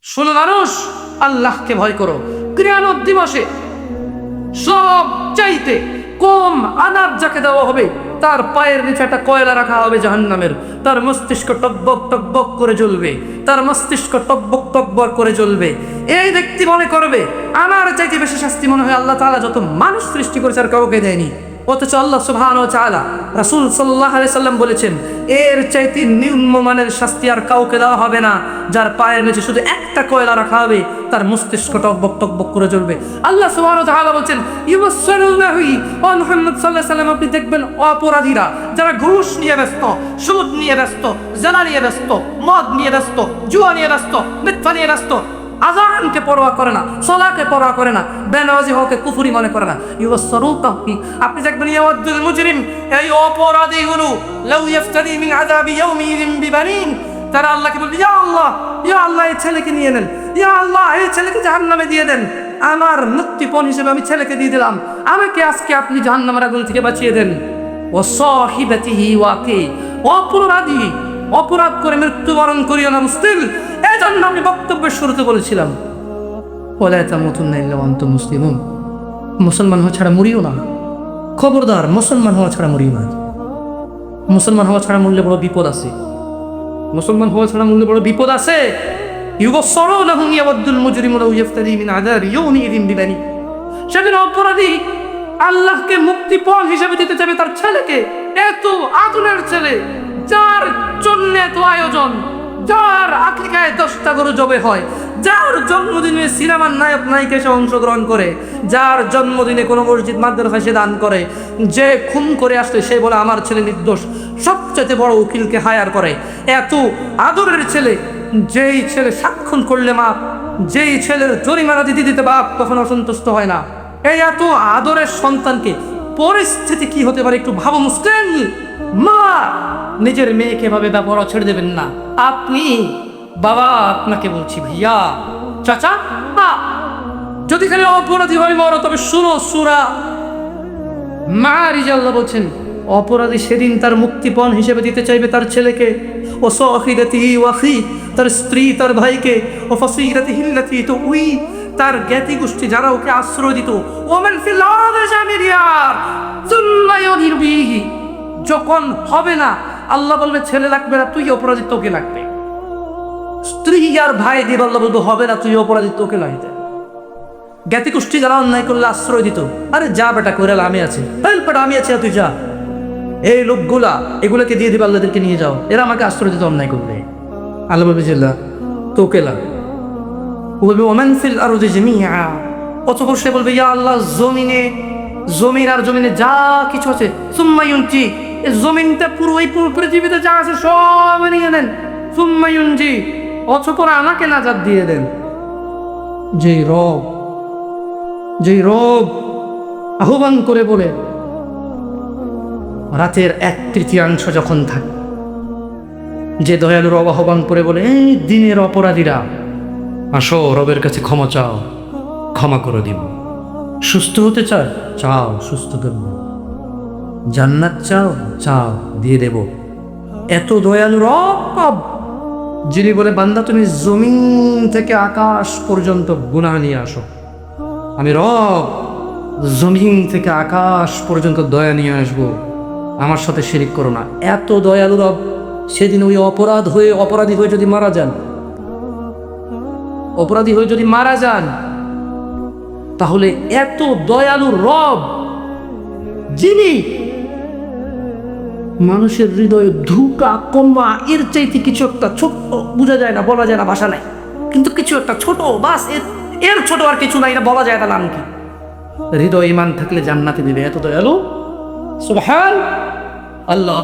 শোনো মানুষ, আল্লাহকে ভয় করো। কিয়ামত দিবসে সব চাইতে কম আযাব যাকে দেওয়া হবে, তার পায়ের নিচে একটা কয়লা রাখা হবে জাহান্নামের। তার মস্তিষ্ক টকবক টকবক করে জ্বলবে, তার মস্তিষ্ক টকবক টকবক করে জ্বলবে। এই ব্যক্তি মনে করবে আমার চাইতে বেশি শাস্তি মনে হয় আল্লাহ তাআলা যত মানুষ সৃষ্টি করেছে আর কাউকে দেয়নি। অথচ আল্লাহ সুবহানাহু ওয়া তাআলা, রাসূল সাল্লাল্লাহু আলাইহি সাল্লাম বলেছেন, এর চাইতে নিম্নমানের শাস্তি আর কাউকে দেওয়া হবে না, যার পায়ের নিচে শুধু একটা কয়লা রাখা হবে, তার মস্তিষ্ক টকবক টকবক করে জ্বলবে। আল্লাহ সুবহানাহু ওয়া তাআলা বলেন, ইউসাল্লাহু ওয়া মুহাম্মদ সাল্লাল্লাহু আলাইহি সাল্লাম, আপনি দেখবেন অপরাধীরা যারা ঘুষ নিয়ে ব্যস্ত, সুদ নিয়ে ব্যস্ত, জানা নিয়ে ব্যস্ত, মদ নিয়ে ব্যস্ত, জুয়া নিয়ে ব্যস্ত, মিথ্যা নিয়ে ব্যস্ত, আযানকে পরোয়া করে না, সালাতে পরোয়া করে না, বেনামাজি হওয়াকে কুফরি মনে করে না, আপনি দেখবেন ইয়াওয়াদুল মুজরিম, এই অপরাধীগুলো লাউ ইফতারি মিন আযাবি ইয়াউমিন বিবানিন, তারা আল্লাহকে বলবে, ইয়া আল্লাহ, ইয়া আল্লাহ, এই ছেলেকে নিয়ে নেন, ইয়া আল্লাহ, এই ছেলেকে জাহান্নামে দিয়ে দেন, আমার মুক্তিপণ হিসেবে আমি ছেলেকে দিয়ে দিলাম, আমাকে আজকে আপনি জাহান্নামের আগুন থেকে বাঁচিয়ে দেন। ও সাহিবাতিহি ওয়াকি, অপরাধী অপরাধ করে মৃত্যুবরণ করিও না মুসলিম। এই জন্য আমি বক্তব্যের শুরুতে বলেছিলাম, ওয়ালা তামুতুন্না ইল্লা ওয়া আনতুম মুসলিমুন, মুসলমান হওয়া ছাড়া মরিও না। খবরদার, মুসলমান হওয়া ছাড়া মরিও না। মুসলমান হওয়া ছাড়া মরলে বড় বিপদ আছে। মুসলমান হওয়া ছাড়া মরলে বড় বিপদ আছে। ইউবসসিরুনাহুম ইয়াওয়াদুল মুজরিমু লাউ ইফতারি মিন আযাবি ইয়াউমিন বিবানি, সেদিন অপরাধী আল্লাহকে মুক্তিপণ হিসেবে দিতে চাইবে তার ছেলেকে, এত আদরের ছেলে, যার জন্য এত আয়োজন, যার আকিকায় 10টা গরু জবে হয়, যার জন্মদিনে সিনেমার নায়ক নায়িকা এসে অংশগ্রহণ করে, যার জন্মদিনে কোনো মসজিদ মাদ্রাসায় সে দান করে, যে খুন করে আসলে সে বলে আমার ছেলে নির্দোষ, সবচেয়ে বড় উকিলকে হায়ার করে। এত আদরের ছেলে, যেই ছেলে সাক্ষণ করলে মাপ, যেই ছেলের জরিমানা দিতে দিতে বাপ কখনো অসন্তুষ্ট হয় না, এই এত আদরের সন্তানকে পরিস্থিতি কি হতে পারে একটু ভাবো মুসলিম। মা নিজের মেয়েকে ভাবে ব্যবহার ছেড়ে দেবেন না। আপনি বাবা, আপনাকে বলছি ভাইয়া, চাচা, যদি খালি অপরাধী হয় মরো, তবে শুনো সূরা মাআরিজ আল্লাহ বলছেন, অপরাধী সেদিন তার মুক্তিপণ হিসেবে দিতে চাইবে তার ছেলেকে, ও সাহিদাতিহি ওয়া আখি, তার স্ত্রী, তার ভাইকে, ও ফাসিলাতিহি আল্লাতী তুই, তার জ্ঞাতি গোষ্ঠী যারা ওকে আশ্রয় দিত, ওমান ফিল আরদি জামিরিয়ার সুম্মা ইউরবিহি, যখন হবে না আল্লাহ বলবে ছেলে লাগবে না, তুই অপরাধী, তোকে লাগবে। স্ত্রী আর ভাই দিয়ে আল্লাহ বলবে হবে না, তুই অপরাধী, তোকে লাগবে। জ্ঞাতি গোষ্ঠী যারা অন্যায় করলে আশ্রয় দিত, আরে যা বেটা করে আমি আছি, বেটা আমি আছি, তুই যা। এই লোকগুলা এগুলোকে দিয়ে দিবে, আল্লাহদেরকে নিয়ে যাও, এরা আমাকে আশ্রয় দিতে অন্যায় করবে। আল্লাহ বলবে যে তোকে লাগ, বলবে ওমান ফিল আরদি জামিআ, অতঃপর সে বলবে ইয়া আল্লাহ, জমিন আর জমিনে যা কিছু আছে, সুম্মা ইউনজি, এই জমিনটা পুরো এই পৃথিবীতে যা আছে সব নিয়ে নেন, সুম্মা ইউনজি, অতঃপর আমাকে নাজাত দিয়ে দেন। যেই রব আহ্বান করে বলে রাতের 1/3 যখন থাকে, যে দয়ালু রব আহ্বান করে বলে এই দিনের অপরাধীরা আসো রবের কাছে ক্ষমা চাও, ক্ষমা করে দিব। সুস্থ হতে চাও, সুস্থ করব। জান্নাত চাও, দিয়ে দেব। এত দয়ালু রব, যিনি বলে বান্দা তুমি জমিন থেকে আকাশ পর্যন্ত গুনাহ নিয়ে আসো, আমি রব জমিন থেকে আকাশ পর্যন্ত দয়া নিয়ে আসবো, আমার সাথে শিরিক করো না। এত দয়ালু রব সেদিন ওই অপরাধী হয়ে যদি মারা যান, তাহলে এত দয়ালু রব, যিনি মানুষের হৃদয়ে ধুকা কম্বা এর চাইতে কিছু একটা ছোট, বোঝা যায় না, বলা যায় না, ভাষা নাই, কিন্তু কিছু একটা ছোট, বাস এর ছোট আর কিছু নাই, এটা বলা যায় না। নাম কি? হৃদয় ইমান থাকলে জান্নাতে দিবে, এত দয়ালু। সুবহান আল্লাহ।